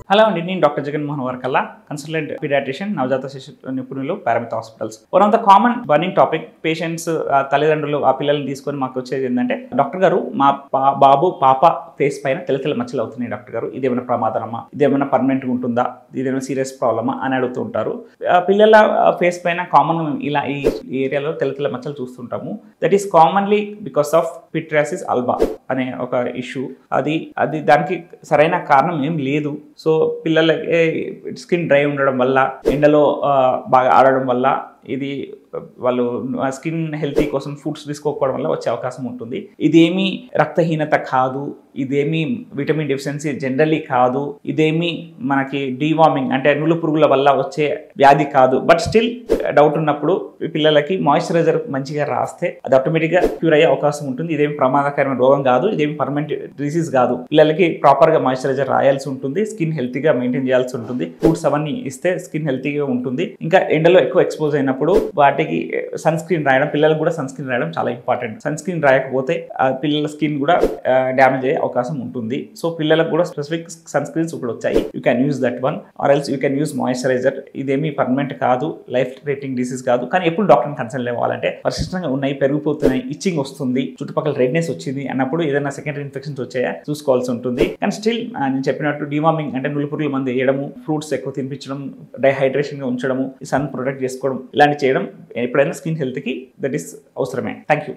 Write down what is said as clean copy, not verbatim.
Hello అండి, నేను doctor Jaganmohan Varkalla, consultant paediatrician, నవజాత శిశు నిపుణులు, Paramitha hospitals. One of the common burning topic, patients తల్లిదండ్రులు ఆ పిల్లల్ని తీసుకొని మాకు వచ్చేది ఏంటంటే, డాక్టర్ గారు మా పాప ఫేస్ పైన తెల్ల మచ్చలు అవుతున్నాయి డాక్టర్ గారు, ఇదేమైనా ప్రమాదమా, ఇదేమైనా పర్మనెంట్గా ఉంటుందా, ఇదేమైనా సీరియస్ ప్రాబ్లమా అని అడుగుతూ ఉంటారు. పిల్లల ఫేస్ పైన కామన్ ఇలా ఈ ఏరియాలో తెల్ల మచ్చలు చూస్తుంటాము. That is commonly because of pityriasis alba అనే ఒక ఇష్యూ. అది దానికి సరైన కారణం ఏం లేదు. సో పిల్లలకి స్కిన్ డ్రై ఉండడం వల్ల, ఎండలో బాగా ఆడడం వల్ల, ఇది వాళ్ళు స్కిన్ హెల్తీ కోసం ఫుడ్స్ తీసుకోకపోవడం వల్ల వచ్చే అవకాశం ఉంటుంది. ఇదేమీ రక్తహీనత కాదు, ఇదేమీ విటమిన్ డెఫిషియన్సీ జనరల్లీ కాదు, ఇదేమీ మనకి డీవార్మింగ్ అంటే నులు పురుగుల వల్ల వచ్చే వ్యాధి కాదు. బట్ స్టిల్ డౌట్ ఉన్నప్పుడు పిల్లలకి మాయిశ్చరైజర్ మంచిగా రాస్తే అది ఆటోమేటిక్గా క్యూర్ అయ్యే అవకాశం ఉంటుంది. ఇదేమి ప్రమాదకరమైన రోగం కాదు, ఇదేమి పర్మనెంట్ డిసీజ్ కాదు. పిల్లలకి ప్రాపర్గా మాయిశ్చరైజర్ రాయాల్సి ఉంటుంది, స్కిన్ హెల్తీగా మెయింటైన్ చేయాల్సి ఉంటుంది, ఫుడ్స్ అవన్నీ ఇస్తే స్కిన్ హెల్తీగా ఉంటుంది. ఇంకా ఎండలో ఎక్కువ ఎక్స్పోజ్ అయినప్పుడు వాటికి సన్ స్క్రీన్ రాయడం, పిల్లలకు కూడా సన్ స్క్రీన్ రాయడం చాలా ఇంపార్టెంట్. సన్ స్క్రీన్ రాయకపోతే పిల్లల స్కిన్ కూడా డ్యామేజ్ అయ్యే అవకాశం ఉంటుంది. సో పిల్లలకు కూడా స్పెసిఫిక్ సన్ స్క్రీన్స్ ఇప్పుడు వచ్చాయి. You can use that one, or else you can use moisturiser. ఇదేమీ పర్మనెంట్ కాదు, లైఫ్ థ్రెటనింగ్ డిసీజ్ కాదు. కానీ ఎప్పుడు డాక్టర్ని కన్సల్ట్ అవ్వాలంటే పరిశుభ్రంగా ఉన్నాయి, పెరిగిపోతున్నాయి, ఇచ్చింగ్ వస్తుంది, చుట్టుపక్కల రెడ్నెస్ వచ్చింది అన్నప్పుడు ఏదైనా సెకండరీ ఇన్ఫెక్షన్స్ వచ్చాయా చూసుకోవాల్సి ఉంటుంది. కానీ స్టిల్ నేను చెప్పినట్టు డివార్మింగ్ అంటే నులుపురుగుల మందు వేయడము, ఫ్రూట్స్ ఎక్కువ తినిపించడం, డైహైడ్రేషన్గా ఉంచడము, సన్ ప్రొటెక్ట్ చేసుకోవడం, ఇలాంటి చేయడం ఎప్పుడైనా స్కిన్ హెల్త్కి దట్ ఈస్ అవసరమే. Thank you.